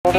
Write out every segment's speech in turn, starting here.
Oh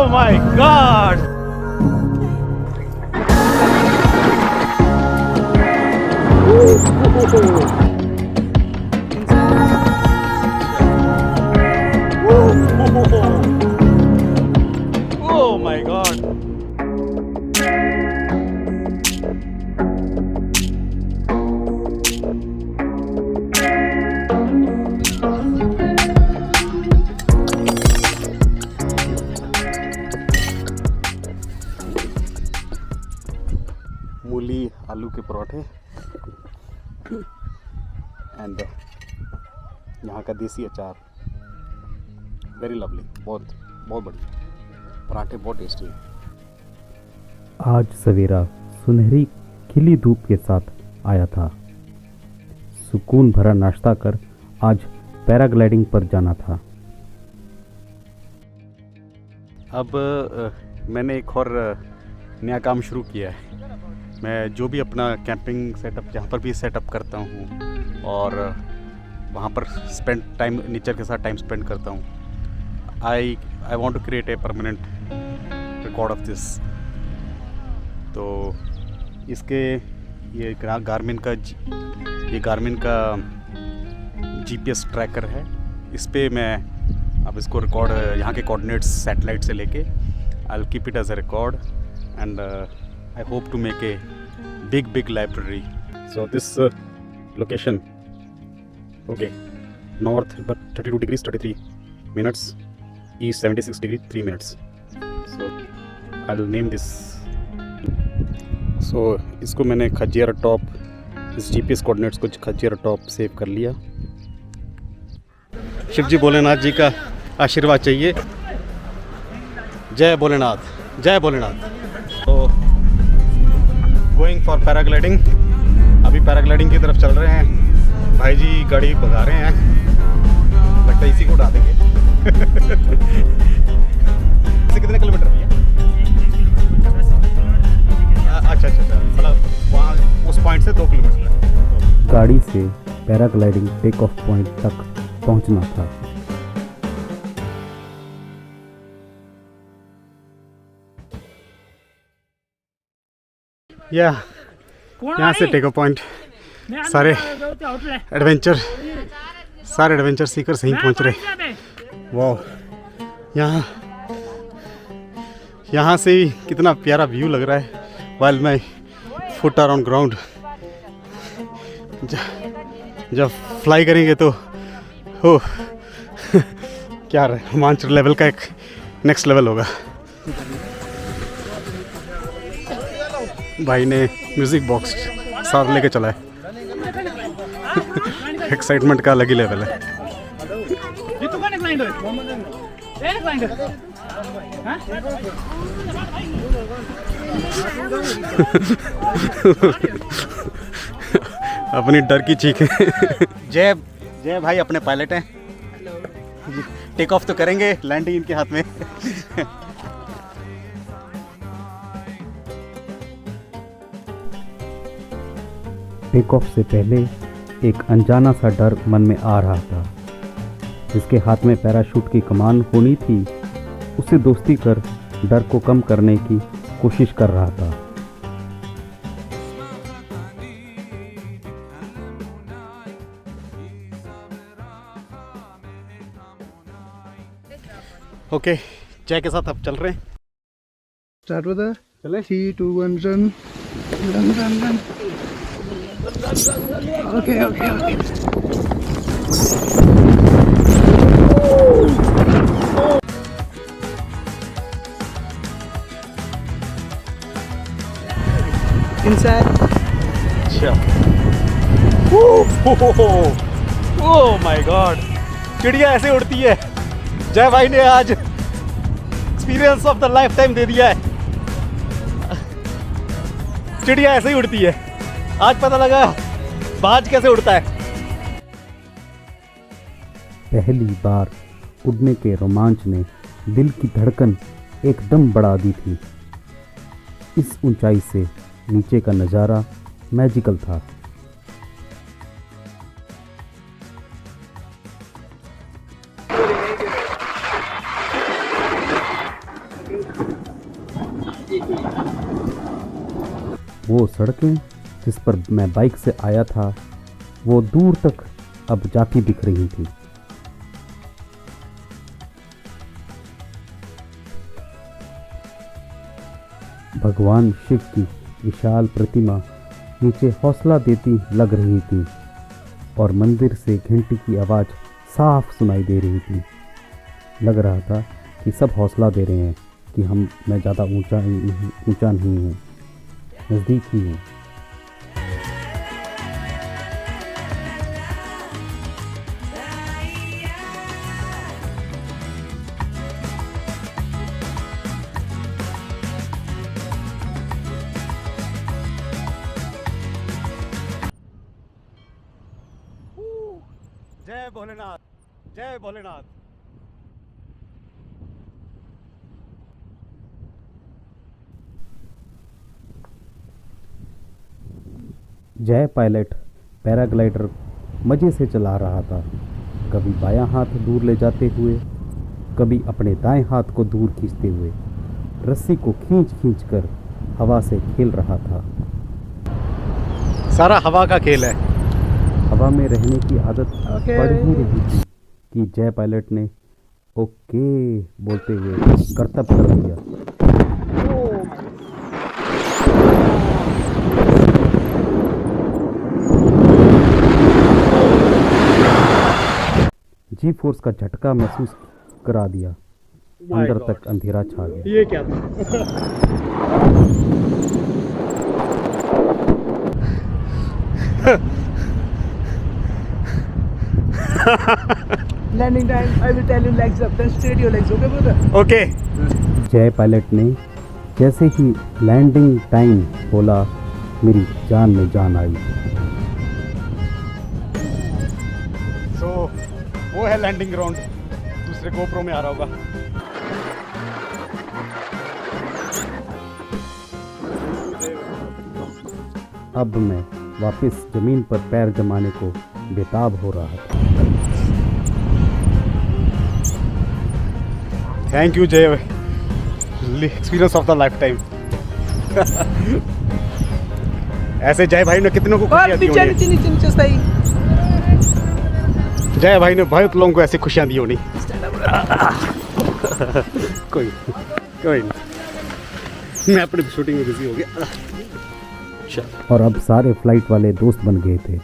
my God! Oh my God! मूली आलू के पराठे एंड यहाँ का देसी अचार, वेरी लवली, बहुत बहुत बढ़िया पराठे, बहुत टेस्टी है। आज सवेरा सुनहरी खिली धूप के साथ आया था। सुकून भरा नाश्ता कर आज पैराग्लाइडिंग पर जाना था। अब मैंने एक और नया काम शुरू किया है। मैं जो भी अपना कैंपिंग सेटअप जहाँ पर भी सेटअप करता हूँ और वहाँ पर स्पेंड टाइम नेचर के साथ टाइम स्पेंड करता हूँ, I want to create a permanent record of this. तो इसके ये गारमिन का जीपीएस ट्रैकर है। इस पे मैं अब इसको रिकॉर्ड, यहाँ के कोऑर्डिनेट्स सैटेलाइट से लेके I will keep it as a record and I hope to make a big library. So this location, okay, north but 32 degrees 33 minutes, east 76 degrees 3 minutes. So I'll name this. So इसको मैंने खजियारा top, इस GPS coordinates को खजियारा top save कर लिया। शिव जी भोलेनाथ जी का आशीर्वाद चाहिए। जय भोलेनाथ, जय भोलेनाथ। तो गोइंग फॉर पैराग्लाइडिंग, अभी पैराग्लाइडिंग की तरफ चल रहे हैं। भाई जी गाड़ी भगा रहे हैं, लगता है इसी को उड़ा देंगे। इससे कितने किलोमीटर भैया? अच्छा, मतलब वहाँ उस पॉइंट से 2 किलोमीटर। गाड़ी से पैराग्लाइडिंग टेक ऑफ पॉइंट तक पहुंचना था। यहाँ से टेक ऑफ पॉइंट सारे एडवेंचर सीकर सही पहुँच रहे। वाह, यहाँ से ही कितना प्यारा व्यू लग रहा है while my foot are on ground. जब फ्लाई करेंगे तो हो क्या रोमांच लेवल का एक नेक्स्ट लेवल होगा। भाई ने म्यूज़िक बॉक्स साथ लेके चला है। एक्साइटमेंट का अलग ही लेवल है। अपनी डर की चीखें। जय भाई अपने पायलट हैं। टेक ऑफ तो करेंगे, लैंडिंग इनके हाथ में। टेक ऑफ से पहले एक अनजाना सा डर मन में आ रहा था। जिसके हाथ में पैराशूट की कमान होनी थी, उससे दोस्ती कर डर को कम करने की कोशिश कर रहा था। ओके, जय के साथ अब चल रहे हैं। Start with a चले 3, 2, 1 run. Run, run, run. Okay, okay, okay. Inside. अच्छा ओह माय गॉड, चिड़िया ऐसे उड़ती है। जय भाई ने आज experience of the lifetime दे दिया है। चिड़िया ऐसे ही उड़ती है। आज पता लगा बाज कैसे उड़ता है। पहली बार उड़ने के रोमांच ने दिल की धड़कन एकदम बढ़ा दी थी। इस ऊंचाई से नीचे का नज़ारा मैजिकल था। वो सड़कें जिस पर मैं बाइक से आया था वो दूर तक अब जाती दिख रही थी। भगवान शिव की विशाल प्रतिमा नीचे हौसला देती लग रही थी और मंदिर से घंटी की आवाज़ साफ सुनाई दे रही थी। लग रहा था कि सब हौसला दे रहे हैं कि मैं ज़्यादा ऊंचा नहीं हूँ, नज़दीक ही हूँ। जय भोलेनाथ, जय भोलेनाथ। जय पायलट पैराग्लाइडर मज़े से चला रहा था, कभी बायां हाथ दूर ले जाते हुए, कभी अपने दाएं हाथ को दूर खींचते हुए रस्सी को खींच कर हवा से खेल रहा था। सारा हवा का खेल है। हवा में रहने की आदत Okay. पड़ ही रही थी कि जय पायलट ने ओके बोलते हुए करतब कर दिया। जी फोर्स का झटका महसूस करा दिया। अंदर तक अंधेरा छा गया। ये क्या था? Landing time, I will tell you legs up, then straight your legs, okay brother? Okay. जय पायलट ने जैसे ही लैंडिंग टाइम बोला मेरी जान में जान आई। सो वो है लैंडिंग ग्राउंड, दूसरे गोप्रो में आ रहा होगा। अब मैं वापस जमीन पर पैर जमाने को बेताब हो रहा था। थैंक यू जय, experience of the life time. ऐसे जय भाई ने कितनों को और खुशियां दी नीचे होंगी। नीचे नीचे नीचे सही। जय भाई ने बहुत लोगों को ऐसी खुशियां दी होनी। कोई नहीं, मैं अपनी शूटिंग में बिजी हो गया। और अब सारे फ्लाइट वाले दोस्त बन गए थे।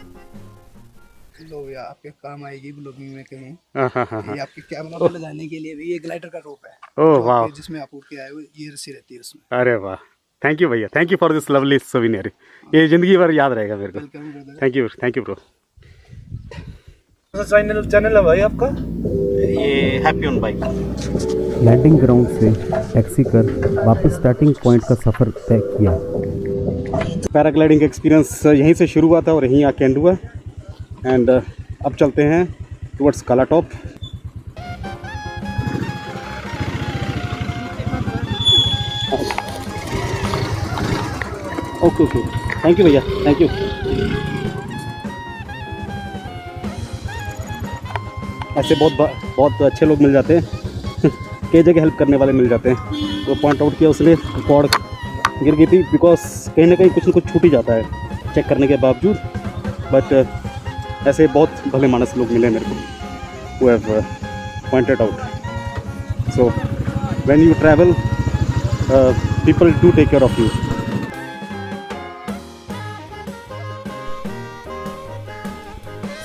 लो यार आपके काम आएगी ब्लॉगिंग में कहीं। हाँ। ये आपके कैमरा पे लगाने के लिए भी ये ग्लाइडर का रोप है। ओह जो वाह, आपके जिसमें आप उड़ के आए हो ये रस्सी रहती है उसमें। अरे वाह, थैंक यू भैया, thank you for this lovely souvenir. ये जिंदगी भर याद रहेगा मेरे को। Welcome brother. Thank you bro. Channel है भाई आपका? ये happy on bike. Landing ground से टैक्सी कर वापस स्टार्टिंग पॉइंट का सफ़र तय किया। पैराग्लाइडिंग का एक्सपीरियंस यहीं से शुरू हुआ था और यहीं आके एंड हुआ। एंड अब चलते हैं टुवर्ड्स काला टॉप। ओके, थैंक यू भैया, थैंक यू। ऐसे बहुत अच्छे लोग मिल जाते हैं। कई जगह हेल्प करने वाले मिल जाते हैं। वो पॉइंट आउट किया उसने, रिकॉर्ड गिर गई थी बिकॉज कहीं ना कहीं कुछ न कुछ छूट ही जाता है चेक करने के बावजूद। बट ऐसे बहुत भले मानस लोग मिले मेरे को, who have pointed out. So when you travel, people do take care of you.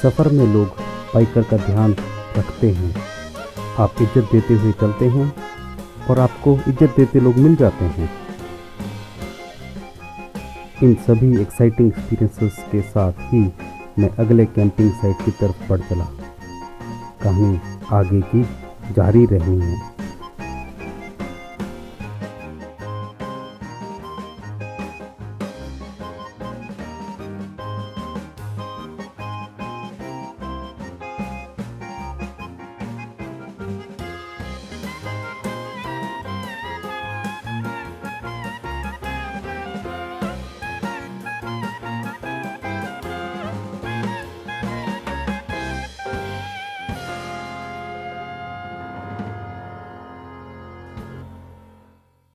सफ़र में लोग बाइकर का ध्यान रखते हैं। आप इज्जत देते हुए चलते हैं और आपको इज्जत देते लोग मिल जाते हैं। इन सभी एक्साइटिंग एक्सपीरियंसेस के साथ ही मैं अगले कैंपिंग साइट की तरफ बढ़ चला। कहानी आगे की जारी रहनी है।